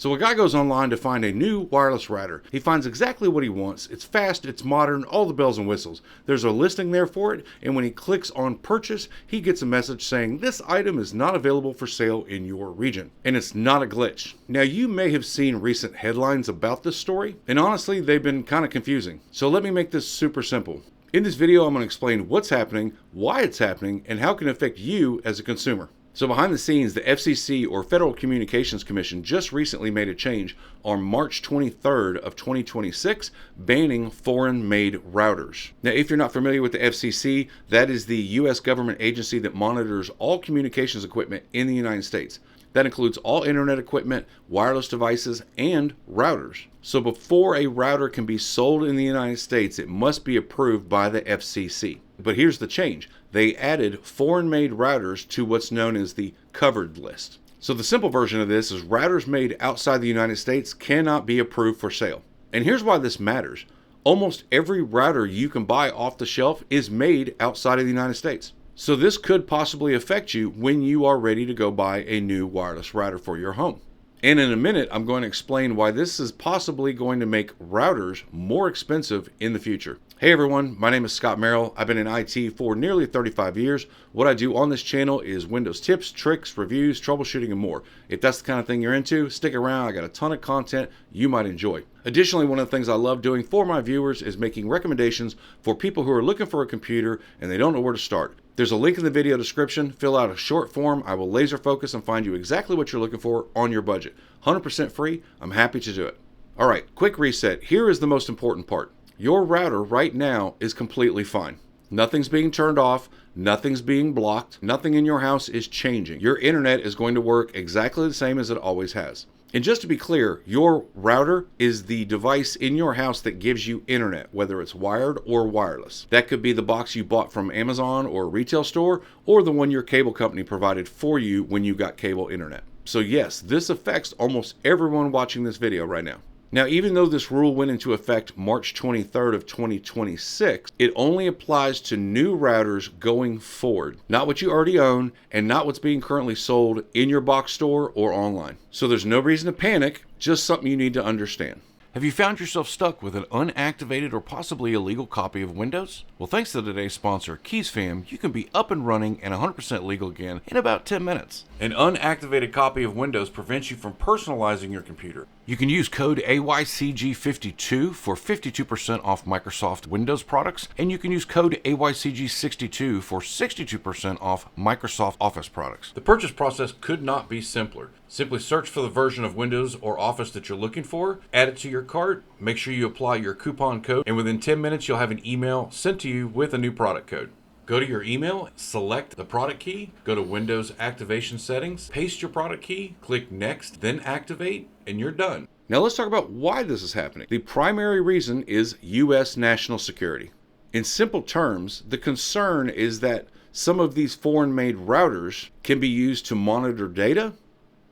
So a guy goes online to find a new wireless router. He finds exactly what he wants. It's fast, it's modern, all the bells and whistles. There's a listing there for it, and when he clicks on purchase, he gets a message saying this item is not available for sale in your region. And it's not a glitch. Now you may have seen recent headlines about this story, and honestly they've been kind of confusing. So let me make this super simple. In this video I'm going to explain what's happening, why it's happening, and how it can affect you as a consumer. So behind the scenes, the FCC, or Federal Communications Commission, just recently made a change on March 23rd of 2026, banning foreign-made routers. Now, if you're not familiar with the FCC, that is the U.S. government agency that monitors all communications equipment in the United States. That includes all internet equipment, wireless devices, and routers. So before a router can be sold in the United States, it must be approved by the FCC. But here's the change. They added foreign-made routers to what's known as the covered list. So the simple version of this is routers made outside the United States cannot be approved for sale. And here's why this matters. Almost every router you can buy off the shelf is made outside of the United States. So this could possibly affect you when you are ready to go buy a new wireless router for your home. And in a minute, I'm going to explain why this is possibly going to make routers more expensive in the future. Hey everyone, my name is Scott Merrill. I've been in IT for nearly 35 years. What I do on this channel is Windows tips, tricks, reviews, troubleshooting, and more. If that's the kind of thing you're into, stick around. I got a ton of content you might enjoy. Additionally, one of the things I love doing for my viewers is making recommendations for people who are looking for a computer and they don't know where to start. There's a link in the video description. Fill out a short form. I will laser focus and find you exactly what you're looking for on your budget. 100% free. I'm happy to do it. All right, quick reset. Here is the most important part. Your router right now is completely fine. Nothing's being turned off, nothing's being blocked, nothing in your house is changing. Your internet is going to work exactly the same as it always has. And just to be clear, your router is the device in your house that gives you internet, whether it's wired or wireless. That could be the box you bought from Amazon or a retail store, or the one your cable company provided for you when you got cable internet. So yes, this affects almost everyone watching this video right now. Now, even though this rule went into effect March 23rd of 2026, it only applies to new routers going forward, not what you already own and not what's being currently sold in your box store or online. So there's no reason to panic, just something you need to understand. Have you found yourself stuck with an unactivated or possibly illegal copy of Windows? Well, thanks to today's sponsor, KeysFam, you can be up and running and 100% legal again in about 10 minutes. An unactivated copy of Windows prevents you from personalizing your computer. You can use code AYCG52 for 52% off Microsoft Windows products, and you can use code AYCG62 for 62% off Microsoft Office products. The purchase process could not be simpler. Simply search for the version of Windows or Office that you're looking for, add it to your cart, make sure you apply your coupon code, and within 10 minutes you'll have an email sent to you with a new product code. Go to your email, select the product key, go to Windows Activation Settings, paste your product key, click Next, then Activate, and you're done. Now let's talk about why this is happening. The primary reason is U.S. national security. In simple terms, the concern is that some of these foreign-made routers can be used to monitor data,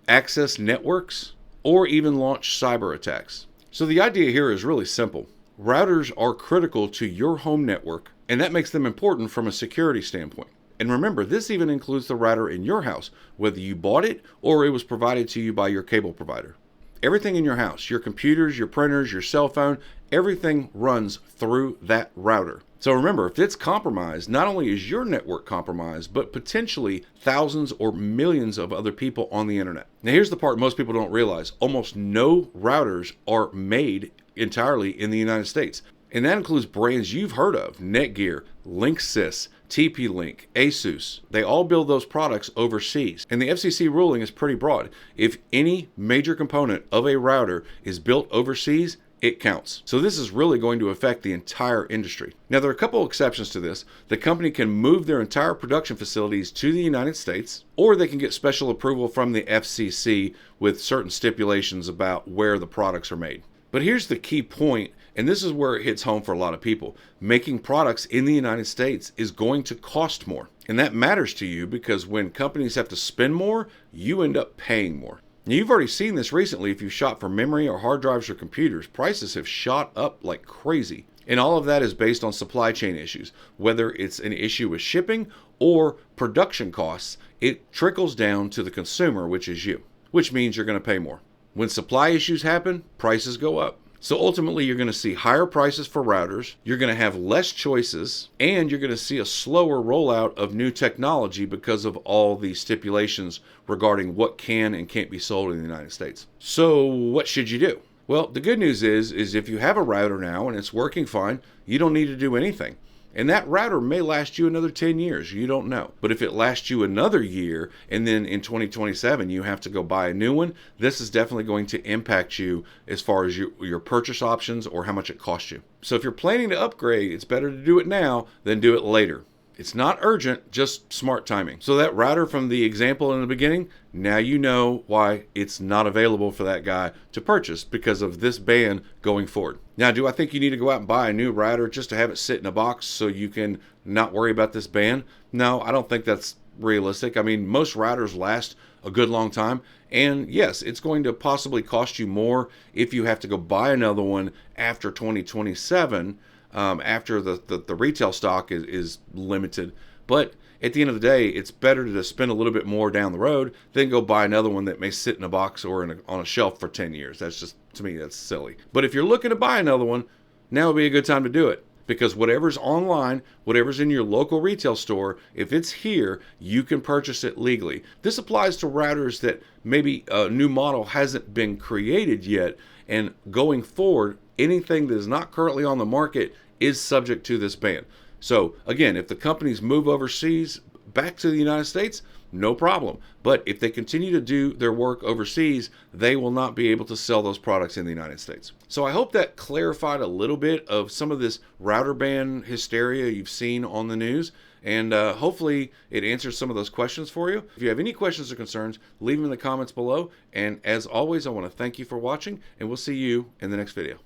access networks, or even launch cyber attacks. So the idea here is really simple. Routers are critical to your home network, and that makes them important from a security standpoint. And remember, this even includes the router in your house, whether you bought it or it was provided to you by your cable provider. Everything in your house, your computers, your printers, your cell phone, everything runs through that router. So remember, if it's compromised, not only is your network compromised, but potentially thousands or millions of other people on the internet. Now here's the part most people don't realize. Almost no routers are made entirely in the United States. And that includes brands you've heard of: Netgear, Linksys, TP-Link, Asus. They all build those products overseas. And the FCC ruling is pretty broad. If any major component of a router is built overseas, it counts. So this is really going to affect the entire industry. Now there are a couple exceptions to this. The company can move their entire production facilities to the United States, or they can get special approval from the FCC with certain stipulations about where the products are made. But here's the key point, and this is where it hits home for a lot of people. Making products in the United States is going to cost more. And that matters to you because when companies have to spend more, you end up paying more. Now, you've already seen this recently if you shop for memory or hard drives or computers. Prices have shot up like crazy. And all of that is based on supply chain issues. Whether it's an issue with shipping or production costs, it trickles down to the consumer, which is you, which means you're going to pay more. When supply issues happen, prices go up. So ultimately, you're going to see higher prices for routers, you're going to have less choices, and you're going to see a slower rollout of new technology because of all the stipulations regarding what can and can't be sold in the United States. So what should you do? Well, the good news is if you have a router now and it's working fine, you don't need to do anything. And that router may last you another 10 years. You don't know. But if it lasts you another year and then in 2027 you have to go buy a new one, this is definitely going to impact you as far as your purchase options or how much it costs you. So if you're planning to upgrade, it's better to do it now than do it later. It's not urgent, just smart timing. So that router from the example in the beginning, now you know why it's not available for that guy to purchase because of this ban going forward. Now, do I think you need to go out and buy a new router just to have it sit in a box so you can not worry about this ban? No, I don't think that's realistic. I mean, most routers last a good long time. And yes, it's going to possibly cost you more if you have to go buy another one after 2027. After the retail stock is limited. But at the end of the day, it's better to spend a little bit more down the road than go buy another one that may sit in a box or on a shelf for 10 years. That's just, to me, that's silly. But if you're looking to buy another one, now would be a good time to do it. Because whatever's online, whatever's in your local retail store, if it's here, you can purchase it legally. This applies to routers that maybe a new model hasn't been created yet, and going forward, anything that is not currently on the market is subject to this ban. So again, if the companies move overseas back to the United States, no problem. But if they continue to do their work overseas, they will not be able to sell those products in the United States. So I hope that clarified a little bit of some of this router ban hysteria you've seen on the news. And hopefully it answers some of those questions for you. If you have any questions or concerns, leave them in the comments below. And as always, I want to thank you for watching, and we'll see you in the next video.